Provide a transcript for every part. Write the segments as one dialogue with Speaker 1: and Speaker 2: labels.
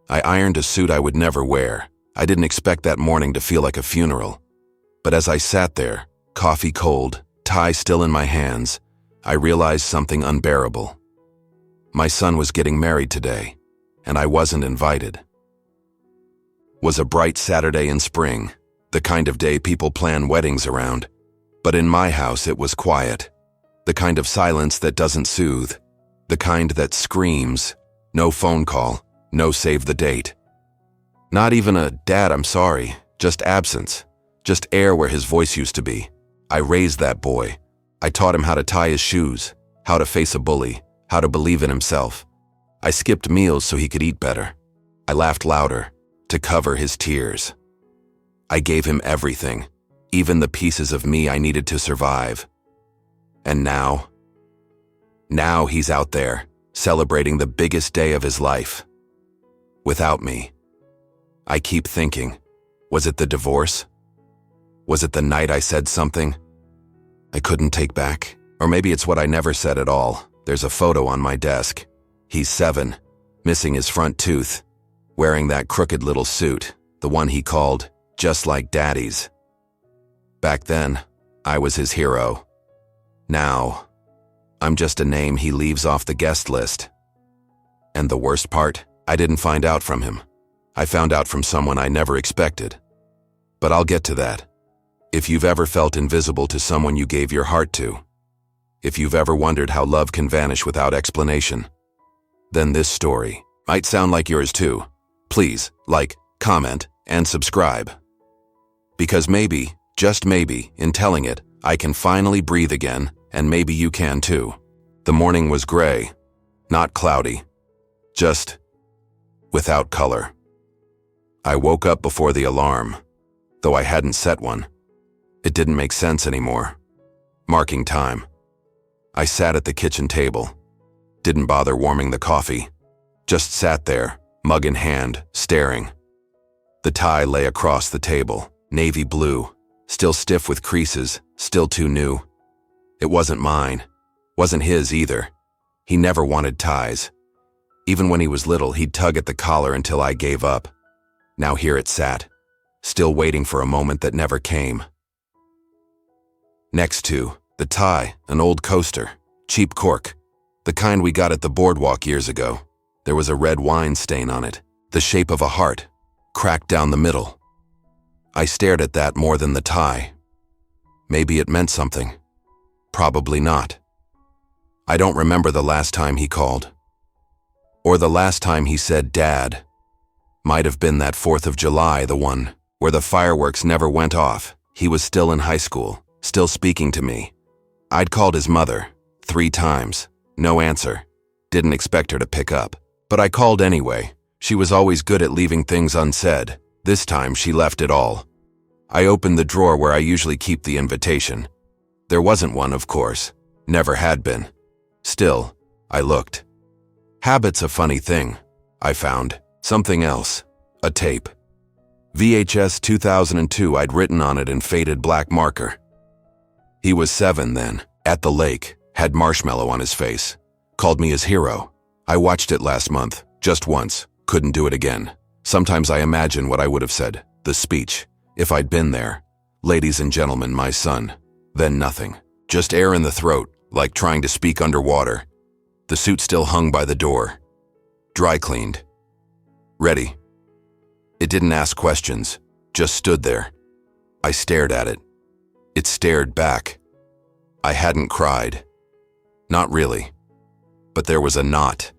Speaker 1: I ironed a suit I would never wear. I didn't expect that morning to feel like a funeral. But as I sat there, coffee cold, tie still in my hands, I realized something unbearable. My son was getting married today, and I wasn't invited. It was a bright Saturday in spring, the kind of day people plan weddings around. But in my house it was quiet, the kind of silence that doesn't soothe, the kind that screams, no phone call, no save the date. Not even a "Dad, I'm sorry," just absence, just air where his voice used to be. I raised that boy. I taught him how to tie his shoes, how to face a bully, how to believe in himself. I skipped meals so he could eat better. I laughed louder, to cover his tears. I gave him everything, even the pieces of me I needed to survive. And now he's out there, celebrating the biggest day of his life. Without me. I keep thinking, was it the divorce? Was it the night I said something I couldn't take back? Or maybe it's what I never said at all. There's a photo on my desk. He's 7, missing his front tooth, wearing that crooked little suit, the one he called just like Daddy's. Back then, I was his hero. Now, I'm just a name he leaves off the guest list. And the worst part, I didn't find out from him. I found out from someone I never expected. But I'll get to that. If you've ever felt invisible to someone you gave your heart to, if you've ever wondered how love can vanish without explanation, then this story might sound like yours too. Please, like, comment, and subscribe. Because maybe, just maybe, in telling it, I can finally breathe again, and maybe you can too. The morning was gray, not cloudy, just without color. I woke up before the alarm, though I hadn't set one. It didn't make sense anymore. Marking time. I sat at the kitchen table, didn't bother warming the coffee, just sat there, mug in hand, staring. The tie lay across the table, navy blue, still stiff with creases, still too new. It wasn't mine, wasn't his either. He never wanted ties. Even when he was little, he'd tug at the collar until I gave up. Now here it sat, still waiting for a moment that never came. Next to the tie, an old coaster, cheap cork, the kind we got at the boardwalk years ago. There was a red wine stain on it, the shape of a heart, cracked down the middle. I stared at that more than the tie. Maybe it meant something. Probably not. I don't remember the last time he called. Or the last time he said Dad. Might have been that 4th of July, the one where the fireworks never went off. He was still in high school, still speaking to me. I'd called his mother 3 times, no answer. Didn't expect her to pick up. But I called anyway. She was always good at leaving things unsaid. This time she left it all. I opened the drawer where I usually keep the invitation. There wasn't one, of course. Never had been. Still, I looked. Habit's a funny thing. I found something else. A tape. VHS 2002. I'd written on it in faded black marker. He was 7 then, at the lake, had marshmallow on his face. Called me his hero. I watched it last month, just once, couldn't do it again. Sometimes I imagine what I would have said, the speech, if I'd been there. Ladies and gentlemen, my son. Then nothing. Just air in the throat, like trying to speak underwater. The suit still hung by the door. Dry cleaned. Ready. It didn't ask questions, just stood there. I stared at it. It stared back. I hadn't cried. Not really. But there was a knot.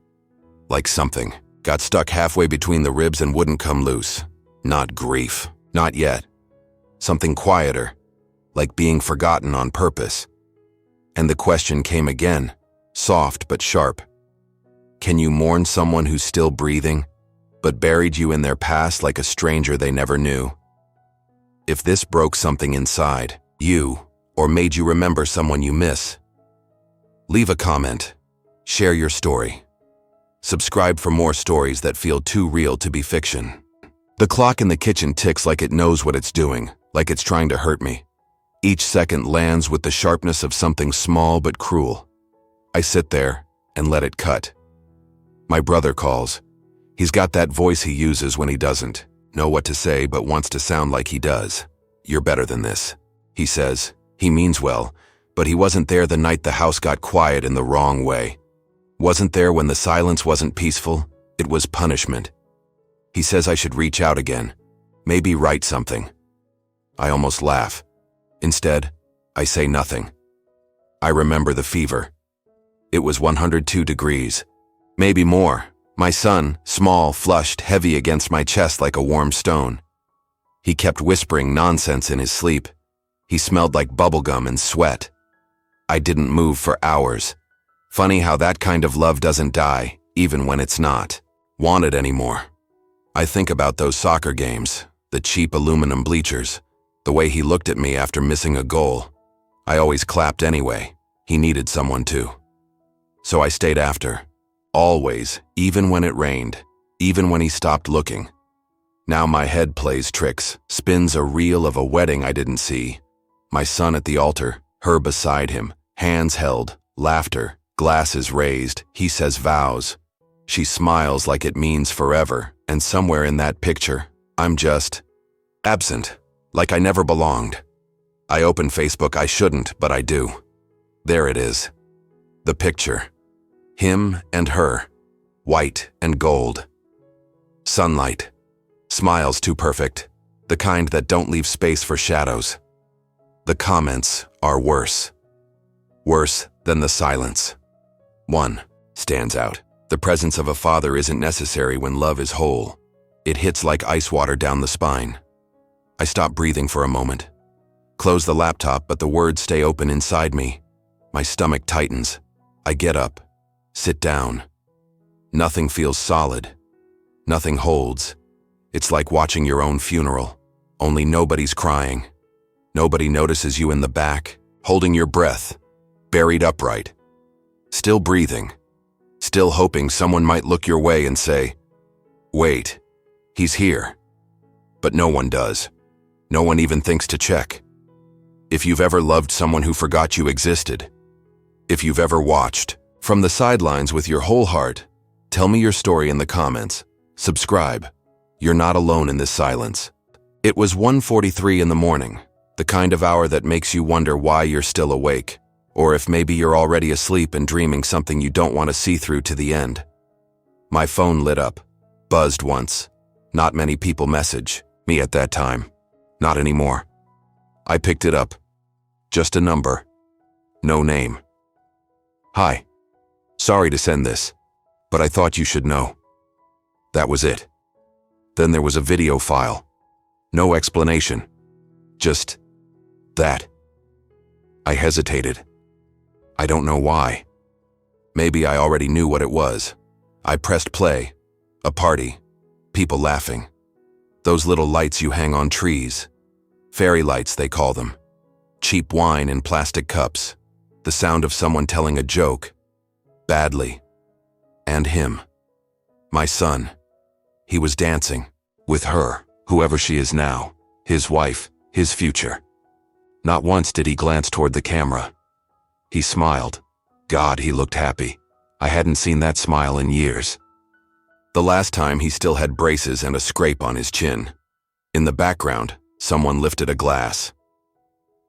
Speaker 1: Like something got stuck halfway between the ribs and wouldn't come loose. Not grief. Not yet. Something quieter. Like being forgotten on purpose. And the question came again, soft but sharp. Can you mourn someone who's still breathing, but buried you in their past like a stranger they never knew? If this broke something inside you, or made you remember someone you miss, leave a comment. Share your story. Subscribe for more stories that feel too real to be fiction. The clock in the kitchen ticks like it knows what it's doing, like it's trying to hurt me. Each second lands with the sharpness of something small but cruel. I sit there and let it cut. My brother calls. He's got that voice he uses when he doesn't know what to say but wants to sound like he does. "You're better than this," he says. He means well, but he wasn't there the night the house got quiet in the wrong way. Wasn't there when the silence wasn't peaceful. It was punishment. He says I should reach out again, maybe write something. I almost laugh. Instead, I say nothing. I remember the fever. It was 102 degrees, maybe more. My son, small, flushed, heavy against my chest like a warm stone. He kept whispering nonsense in his sleep. He smelled like bubblegum and sweat. I didn't move for hours. Funny how that kind of love doesn't die, even when it's not wanted anymore. I think about those soccer games, the cheap aluminum bleachers, the way he looked at me after missing a goal. I always clapped anyway. He needed someone to. So I stayed after. Always, even when it rained, even when he stopped looking. Now my head plays tricks, spins a reel of a wedding I didn't see. My son at the altar, her beside him, hands held, laughter, glasses raised, he says vows. She smiles like it means forever, and somewhere in that picture, I'm just absent, like I never belonged. I open Facebook, I shouldn't, but I do. There it is. The picture. Him and her, white and gold. Sunlight. Smiles too perfect, the kind that don't leave space for shadows. The comments are worse. Worse than the silence. One stands out. The presence of a father isn't necessary when love is whole. It hits like ice water down the spine. I stop breathing for a moment. Close the laptop, but the words stay open inside me. My stomach tightens. I get up. Sit down. Nothing feels solid. Nothing holds. It's like watching your own funeral, only nobody's crying. Nobody notices you in the back, holding your breath, buried upright. Still breathing. Still hoping someone might look your way and say, "Wait, he's here." But no one does. No one even thinks to check. If you've ever loved someone who forgot you existed, if you've ever watched from the sidelines with your whole heart, tell me your story in the comments. Subscribe. You're not alone in this silence. It was 1:43 in the morning, the kind of hour that makes you wonder why you're still awake, or if maybe you're already asleep and dreaming something you don't want to see through to the end. My phone lit up, buzzed once. Not many people message me at that time. Not anymore. I picked it up. Just a number. No name. "Hi. Sorry to send this, but I thought you should know." That was it. Then there was a video file. No explanation. Just that. I hesitated. I don't know why. Maybe I already knew what it was. I pressed play. A party. People laughing. Those little lights you hang on trees. Fairy lights, they call them. Cheap wine in plastic cups. The sound of someone telling a joke. Badly. And him. My son. He was dancing. With her, whoever she is now. His wife, his future. Not once did he glance toward the camera. He smiled. God, he looked happy. I hadn't seen that smile in years. The last time he still had braces and a scrape on his chin. In the background, someone lifted a glass.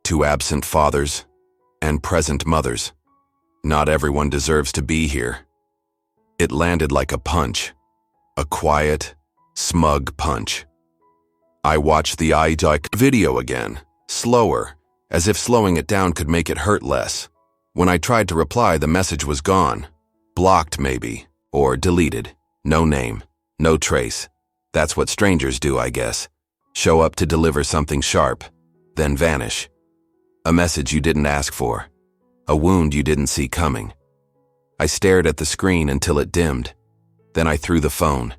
Speaker 1: Two absent fathers and present mothers. Not everyone deserves to be here. It landed like a punch. A quiet, smug punch. I watched the video again, slower, as if slowing it down could make it hurt less. When I tried to reply, the message was gone. Blocked maybe, or deleted. No name, no trace. That's what strangers do, I guess. Show up to deliver something sharp, then vanish. A message you didn't ask for. A wound you didn't see coming. I stared at the screen until it dimmed. Then I threw the phone.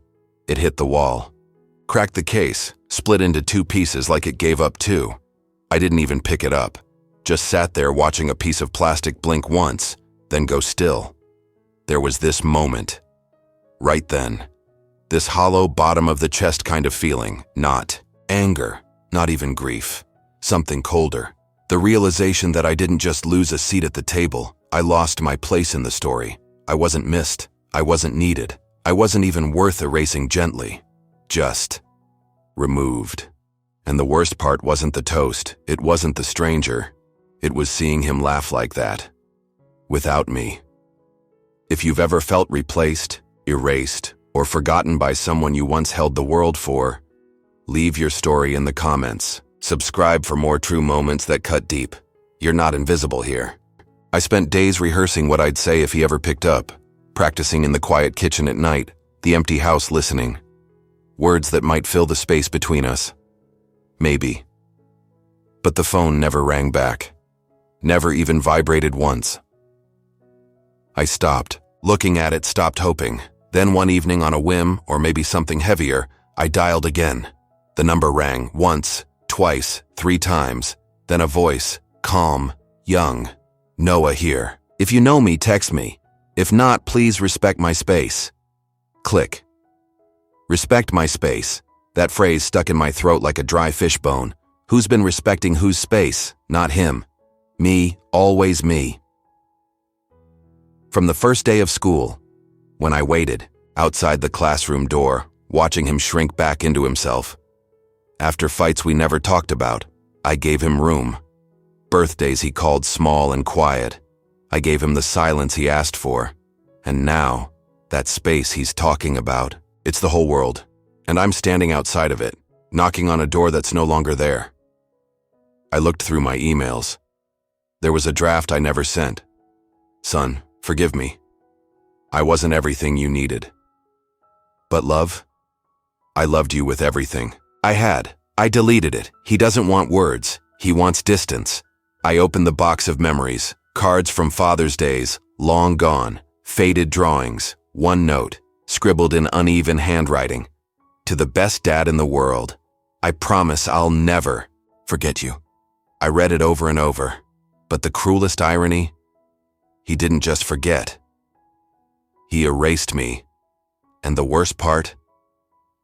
Speaker 1: It hit the wall. Cracked the case, split into two pieces like it gave up too. I didn't even pick it up. Just sat there watching a piece of plastic blink once, then go still. There was this moment. Right then. This hollow bottom of the chest kind of feeling. Not anger, not even grief. Something colder. The realization that I didn't just lose a seat at the table. I lost my place in the story. I wasn't missed. I wasn't needed. I wasn't even worth erasing gently. Just removed. And the worst part wasn't the toast, it wasn't the stranger. It was seeing him laugh like that. Without me. If you've ever felt replaced, erased, or forgotten by someone you once held the world for, leave your story in the comments. Subscribe for more true moments that cut deep. You're not invisible here. I spent days rehearsing what I'd say if he ever picked up, practicing in the quiet kitchen at night, the empty house listening. Words that might fill the space between us. Maybe. But the phone never rang back. Never even vibrated once. I stopped. Looking at it, stopped hoping. Then one evening on a whim, or maybe something heavier, I dialed again. The number rang once, twice, 3 times. Then a voice, calm, young. Noah here. If you know me, text me. If not, please respect my space. Click. Respect my space. That phrase stuck in my throat like a dry fish bone. Who's been respecting whose space? Not him. Me, always me. From the first day of school, when I waited outside the classroom door, watching him shrink back into himself. After fights we never talked about, I gave him room. Birthdays he called small and quiet. I gave him the silence he asked for. And now, that space he's talking about, it's the whole world. And I'm standing outside of it, knocking on a door that's no longer there. I looked through my emails. There was a draft I never sent. Son, forgive me. I wasn't everything you needed. But love? I loved you with everything. I deleted it. He doesn't want words. He wants distance. I opened the box of memories, cards from Father's Days, long gone, faded drawings, one note, scribbled in uneven handwriting. To the best dad in the world, I promise I'll never forget you. I read it over and over, but the cruelest irony, he didn't just forget. He erased me. And the worst part,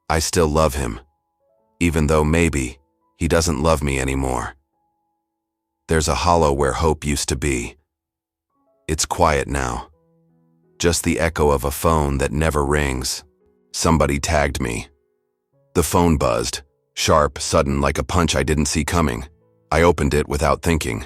Speaker 1: I still love him, even though maybe he doesn't love me anymore. There's a hollow where hope used to be. It's quiet now. Just the echo of a phone that never rings. Somebody tagged me. The phone buzzed, sharp, sudden, like a punch I didn't see coming. I opened it without thinking.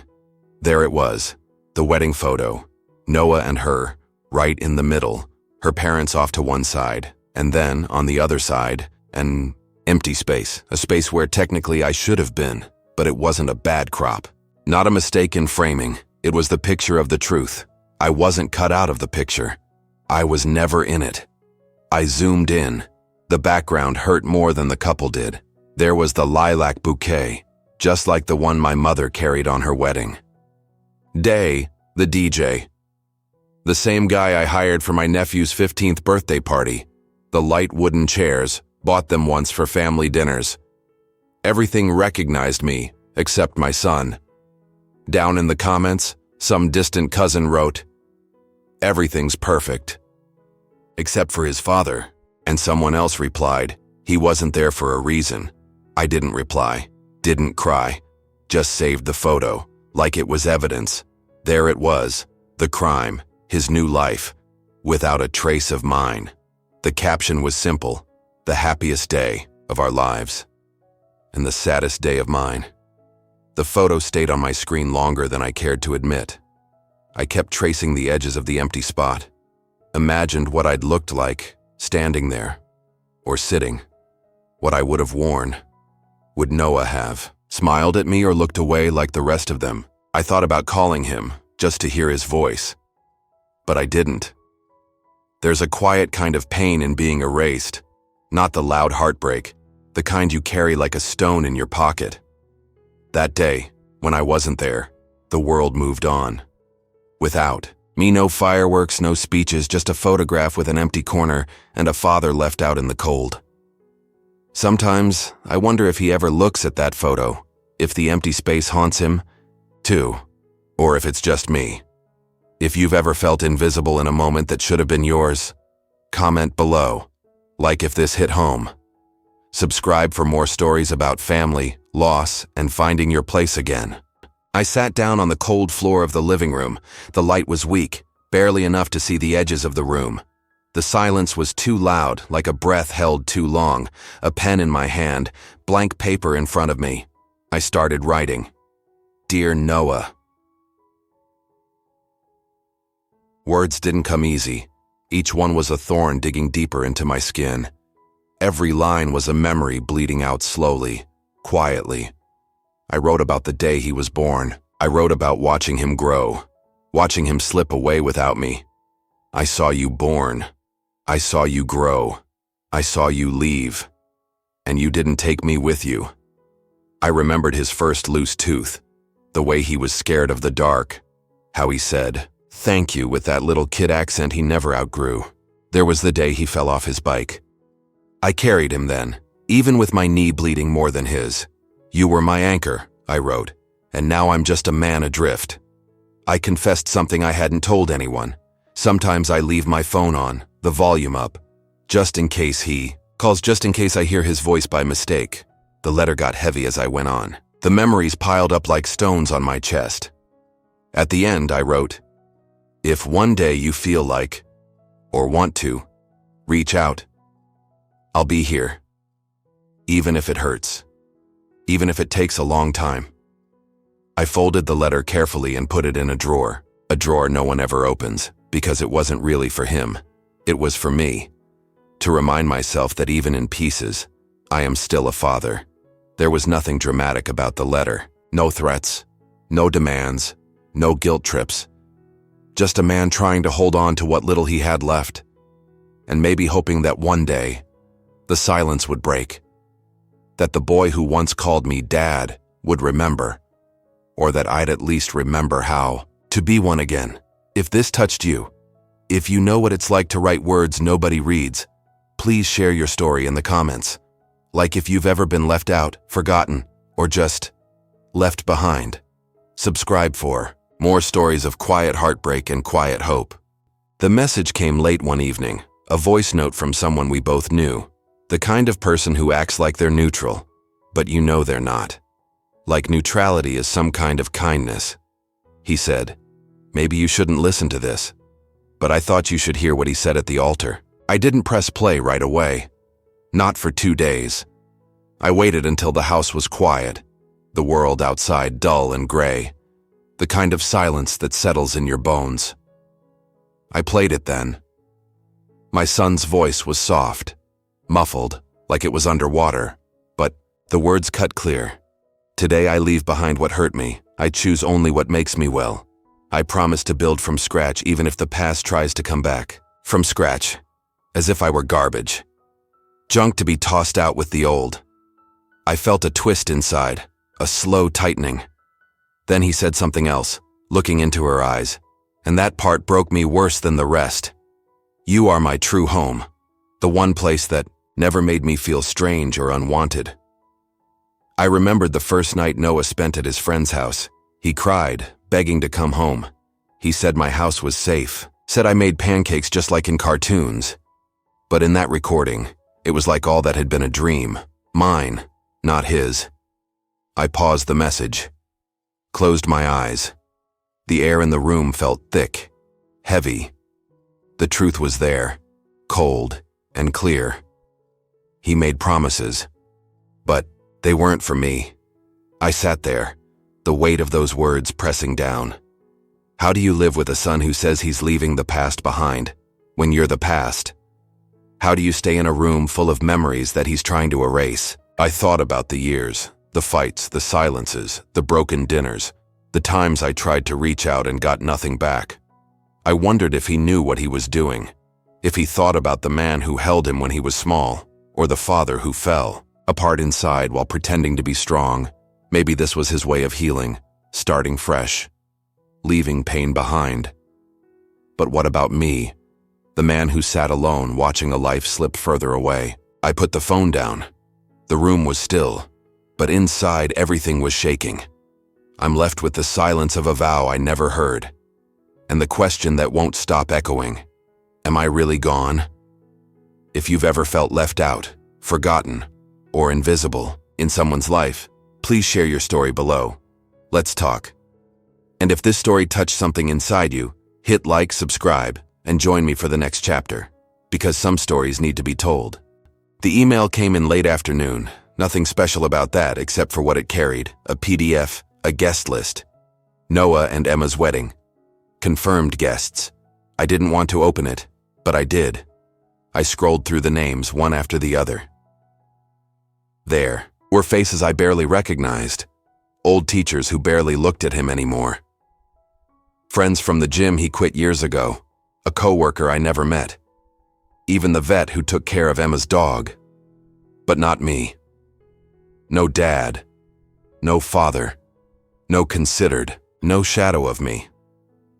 Speaker 1: There it was, the wedding photo. Noah and her, right in the middle, her parents off to one side, and then, on the other side, an empty space, a space where technically I should have been, but it wasn't a bad crop. Not a mistake in framing, it was the picture of the truth. I wasn't cut out of the picture. I was never in it. I zoomed in. The background hurt more than the couple did. There was the lilac bouquet, just like the one my mother carried on her wedding day, the DJ. The same guy I hired for my nephew's 15th birthday party. The light wooden chairs, bought them once for family dinners. Everything recognized me, except my son. Down in the comments, some distant cousin wrote, "Everything's perfect." Except for his father, and someone else replied, "He wasn't there for a reason." I didn't reply, didn't cry, just saved the photo, like it was evidence. There it was, the crime, his new life, without a trace of mine. The caption was simple, the happiest day of our lives, and the saddest day of mine. The photo stayed on my screen longer than I cared to admit. I kept tracing the edges of the empty spot, imagined what I'd looked like, standing there, or sitting, what I would have worn. Would Noah have smiled at me or looked away like the rest of them? I thought about calling him, just to hear his voice. But I didn't. There's a quiet kind of pain in being erased, not the loud heartbreak, the kind you carry like a stone in your pocket. That day, when I wasn't there, the world moved on. Without me, no fireworks, no speeches, just a photograph with an empty corner and a father left out in the cold. Sometimes, I wonder if he ever looks at that photo, if the empty space haunts him, too, or if it's just me. If you've ever felt invisible in a moment that should have been yours, comment below, like if this hit home. Subscribe for more stories about family, loss, and finding your place again. I sat down on the cold floor of the living room. The light was weak, barely enough to see the edges of the room. The silence was too loud, like a breath held too long, a pen in my hand, blank paper in front of me. I started writing. Dear Noah. Words didn't come easy. Each one was a thorn digging deeper into my skin. Every line was a memory bleeding out slowly, quietly. I wrote about the day he was born. I wrote about watching him grow, watching him slip away without me. I saw you born. I saw you grow. I saw you leave. And you didn't take me with you. I remembered his first loose tooth, the way he was scared of the dark, how he said, "Thank you," with that little kid accent he never outgrew. There was the day he fell off his bike. I carried him then, even with my knee bleeding more than his. You were my anchor, I wrote, and now I'm just a man adrift. I confessed something I hadn't told anyone. Sometimes I leave my phone on, the volume up, just in case he calls, just in case I hear his voice by mistake. The letter got heavy as I went on. The memories piled up like stones on my chest. At the end, I wrote, if one day you feel like, or want to, reach out. I'll be here. Even if it hurts. Even if it takes a long time. I folded the letter carefully and put it in a drawer no one ever opens, because it wasn't really for him. It was for me. To remind myself that even in pieces, I am still a father. There was nothing dramatic about the letter. No threats, no demands, no guilt trips. Just a man trying to hold on to what little he had left, and maybe hoping that one day, the silence would break. That the boy who once called me Dad would remember, or that I'd at least remember how to be one again. If this touched you, if you know what it's like to write words nobody reads, please share your story in the comments. Like if you've ever been left out, forgotten, or just left behind. Subscribe for more stories of quiet heartbreak and quiet hope. The message came late one evening, a voice note from someone we both knew. The kind of person who acts like they're neutral, but you know they're not. Like neutrality is some kind of kindness. He said, maybe you shouldn't listen to this, but I thought you should hear what he said at the altar. I didn't press play right away. Not for 2 days. I waited until the house was quiet, the world outside dull and gray, the kind of silence that settles in your bones. I played it then. My son's voice was soft, muffled, like it was underwater, but the words cut clear. Today I leave behind what hurt me. I choose only what makes me well. I promise to build from scratch even if the past tries to come back. From scratch, as if I were garbage. Junk to be tossed out with the old. I felt a twist inside, a slow tightening. Then he said something else, looking into her eyes, and that part broke me worse than the rest. You are my true home, the one place that never made me feel strange or unwanted. I remembered the first night Noah spent at his friend's house. He cried, begging to come home. He said my house was safe, said I made pancakes just like in cartoons. But in that recording, it was like all that had been a dream, mine, not his. I paused the message, closed my eyes. The air in the room felt thick, heavy. The truth was there, cold and clear. He made promises, but they weren't for me. I sat there, the weight of those words pressing down. How do you live with a son who says he's leaving the past behind, when you're the past? How do you stay in a room full of memories that he's trying to erase? I thought about the years, the fights, the silences, the broken dinners, the times I tried to reach out and got nothing back. I wondered if he knew what he was doing, if he thought about the man who held him when he was small, or the father who fell, apart inside while pretending to be strong. Maybe this was his way of healing, starting fresh, leaving pain behind. But what about me? The man who sat alone watching a life slip further away. I put the phone down. The room was still, but inside everything was shaking. I'm left with the silence of a vow I never heard, and the question that won't stop echoing. Am I really gone? If you've ever felt left out, forgotten, or invisible in someone's life, please share your story below. Let's talk. And if this story touched something inside you, hit like, subscribe, and join me for the next chapter. because some stories need to be told. The email came in late afternoon. Nothing special about that except for what it carried: a PDF, a guest list. Noah and Emma's wedding. Confirmed guests. I didn't want to open it, but I did. I scrolled through the names one after the other. There were faces I barely recognized. Old teachers who barely looked at him anymore. Friends from the gym he quit years ago. A coworker I never met. Even the vet who took care of Emma's dog. But not me. No dad. No father. No considered. No shadow of me.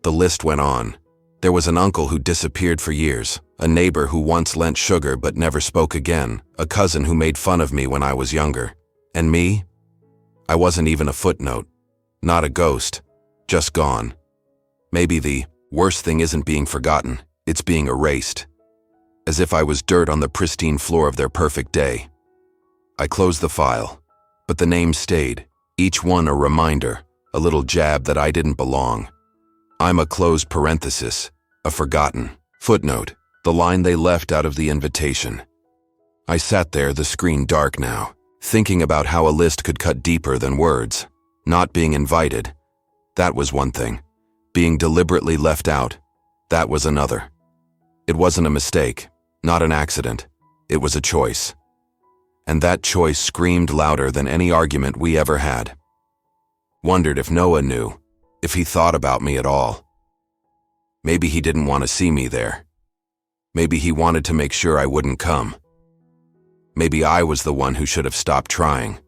Speaker 1: The list went on. There was an uncle who disappeared for years, a neighbor who once lent sugar but never spoke again, a cousin who made fun of me when I was younger. And me? I wasn't even a footnote. Not a ghost. Just gone. Maybe the worst thing isn't being forgotten, it's being erased. As if I was dirt on the pristine floor of their perfect day. I closed the file, but the names stayed, each one a reminder, a little jab that I didn't belong. I'm a closed parenthesis, a forgotten footnote, the line they left out of the invitation. I sat there, the screen dark now, thinking about how a list could cut deeper than words. Not being invited, that was one thing. Being deliberately left out, that was another. It wasn't a mistake, not an accident. It was a choice. And that choice screamed louder than any argument we ever had. Wondered if Noah knew, if he thought about me at all. Maybe he didn't want to see me there. Maybe he wanted to make sure I wouldn't come. Maybe I was the one who should have stopped trying.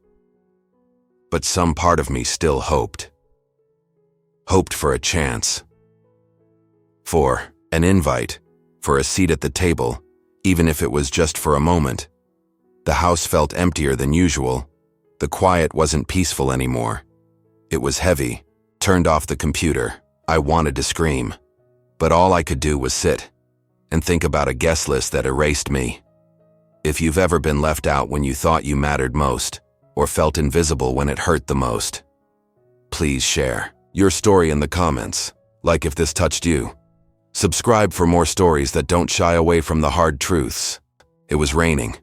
Speaker 1: But some part of me still hoped. Hoped for a chance. For an invite, for a seat at the table, even if it was just for a moment. The house felt emptier than usual. The quiet wasn't peaceful anymore. It was heavy. Turned off the computer. I wanted to scream. But all I could do was sit and think about a guest list that erased me. If you've ever been left out when you thought you mattered most, or felt invisible when it hurt the most, please share your story in the comments, like if this touched you. Subscribe for more stories that don't shy away from the hard truths. It was raining.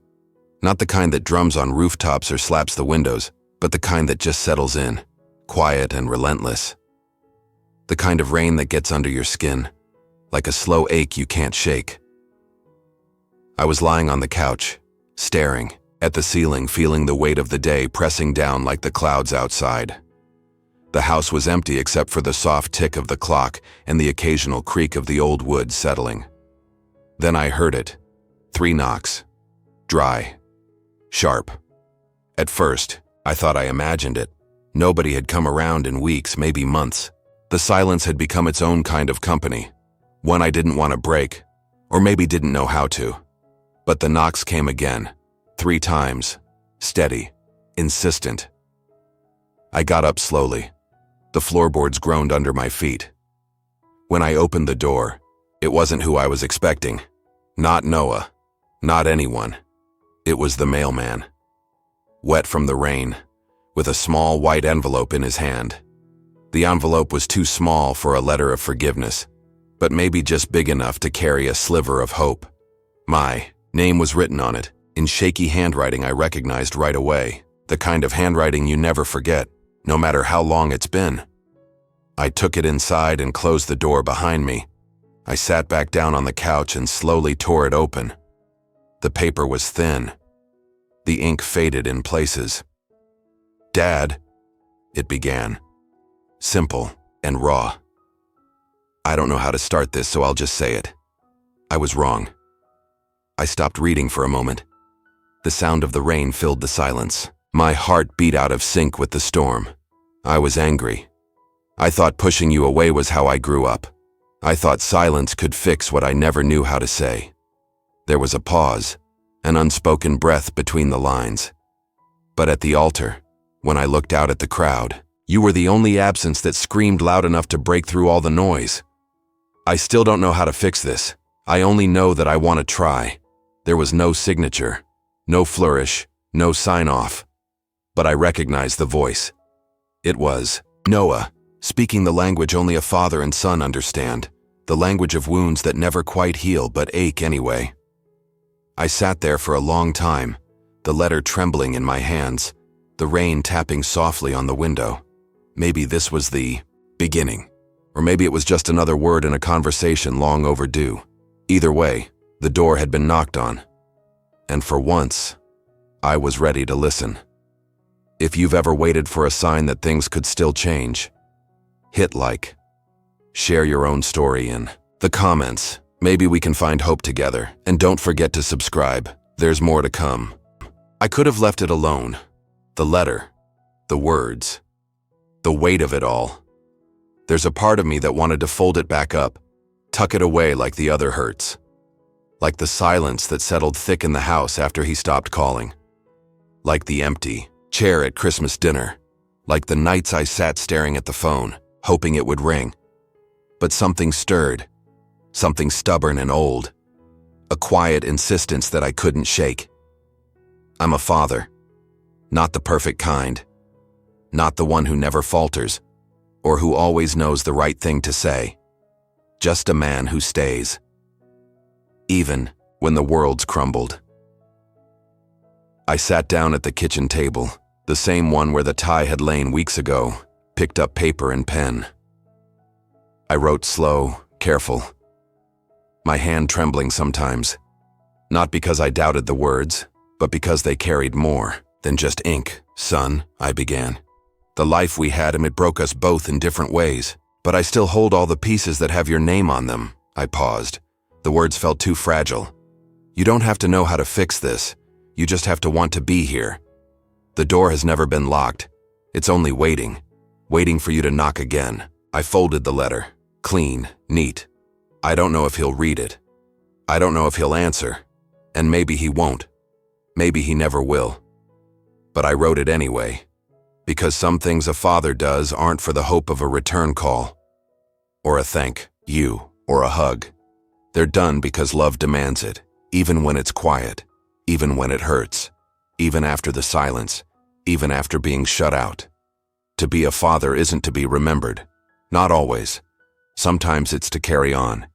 Speaker 1: Not the kind that drums on rooftops or slaps the windows, but the kind that just settles in, quiet and relentless. The kind of rain that gets under your skin, like a slow ache you can't shake. I was lying on the couch, staring at the ceiling, feeling the weight of the day pressing down like the clouds outside. The house was empty except for the soft tick of the clock and the occasional creak of the old wood settling. Then I heard it. 3 knocks. Dry. Sharp. At first, I thought I imagined it. Nobody had come around in weeks, maybe months. The silence had become its own kind of company. One I didn't want to break, or maybe didn't know how to. But the knocks came again. 3 times. Steady. Insistent. I got up slowly. The floorboards groaned under my feet. When I opened the door, it wasn't who I was expecting. Not Noah. Not anyone. It was the mailman. Wet from the rain, with a small white envelope in his hand. The envelope was too small for a letter of forgiveness, but maybe just big enough to carry a sliver of hope. My name was written on it, in shaky handwriting I recognized right away, the kind of handwriting you never forget, no matter how long it's been. I took it inside and closed the door behind me. I sat back down on the couch and slowly tore it open. The paper was thin. The ink faded in places. "Dad," it began. Simple and raw. I don't know how to start this, so I'll just say it. I was wrong. I stopped reading for a moment. The sound of the rain filled the silence. My heart beat out of sync with the storm. I was angry. I thought pushing you away was how I grew up. I thought silence could fix what I never knew how to say. There was a pause, an unspoken breath between the lines. But at the altar, when I looked out at the crowd, you were the only absence that screamed loud enough to break through all the noise. I still don't know how to fix this. I only know that I want to try. There was no signature, no flourish, no sign-off. But I recognized the voice. It was Noah, speaking the language only a father and son understand, the language of wounds that never quite heal but ache anyway. I sat there for a long time, the letter trembling in my hands, the rain tapping softly on the window. Maybe this was the beginning, or maybe it was just another word in a conversation long overdue. Either way, the door had been knocked on. And for once, I was ready to listen. If you've ever waited for a sign that things could still change, hit like. Share your own story in the comments. Maybe we can find hope together. And don't forget to subscribe. There's more to come. I could have left it alone. The letter, the words, the weight of it all. There's a part of me that wanted to fold it back up, tuck it away like the other hurts. Like the silence that settled thick in the house after he stopped calling. Like the empty chair at Christmas dinner. Like the nights I sat staring at the phone, hoping it would ring. But something stirred. Something stubborn and old. A quiet insistence that I couldn't shake. I'm a father. Not the perfect kind. Not the one who never falters, or who always knows the right thing to say. Just a man who stays. Even when the world's crumbled. I sat down at the kitchen table, the same one where the tie had lain weeks ago, picked up paper and pen. I wrote slow, careful. My hand trembling sometimes. Not because I doubted the words, but because they carried more than just ink. Son, I began. The life we had, and it broke us both in different ways. But I still hold all the pieces that have your name on them. I paused. The words felt too fragile. You don't have to know how to fix this. You just have to want to be here. The door has never been locked. It's only waiting. Waiting for you to knock again. I folded the letter. Clean, neat. I don't know if he'll read it. I don't know if he'll answer. And maybe he won't. Maybe he never will. But I wrote it anyway. Because some things a father does aren't for the hope of a return call. Or a thank you, or a hug. They're done because love demands it, even when it's quiet, even when it hurts, even after the silence, even after being shut out. To be a father isn't to be remembered. Not always. Sometimes it's to carry on,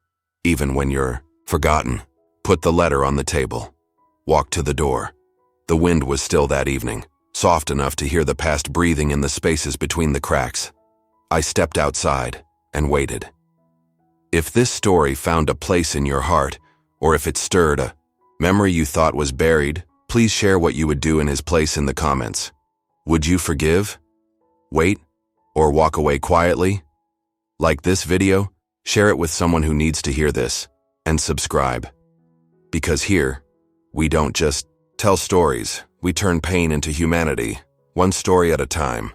Speaker 1: even when you're forgotten. Put the letter on the table. Walked to the door. The wind was still that evening, soft enough to hear the past breathing in the spaces between the cracks. I stepped outside and waited. If this story found a place in your heart, or if it stirred a memory you thought was buried, please share what you would do in his place in the comments. Would you forgive? Wait? Or walk away quietly? Like this video? Share it with someone who needs to hear this. And subscribe. Because here, we don't just tell stories, we turn pain into humanity, one story at a time.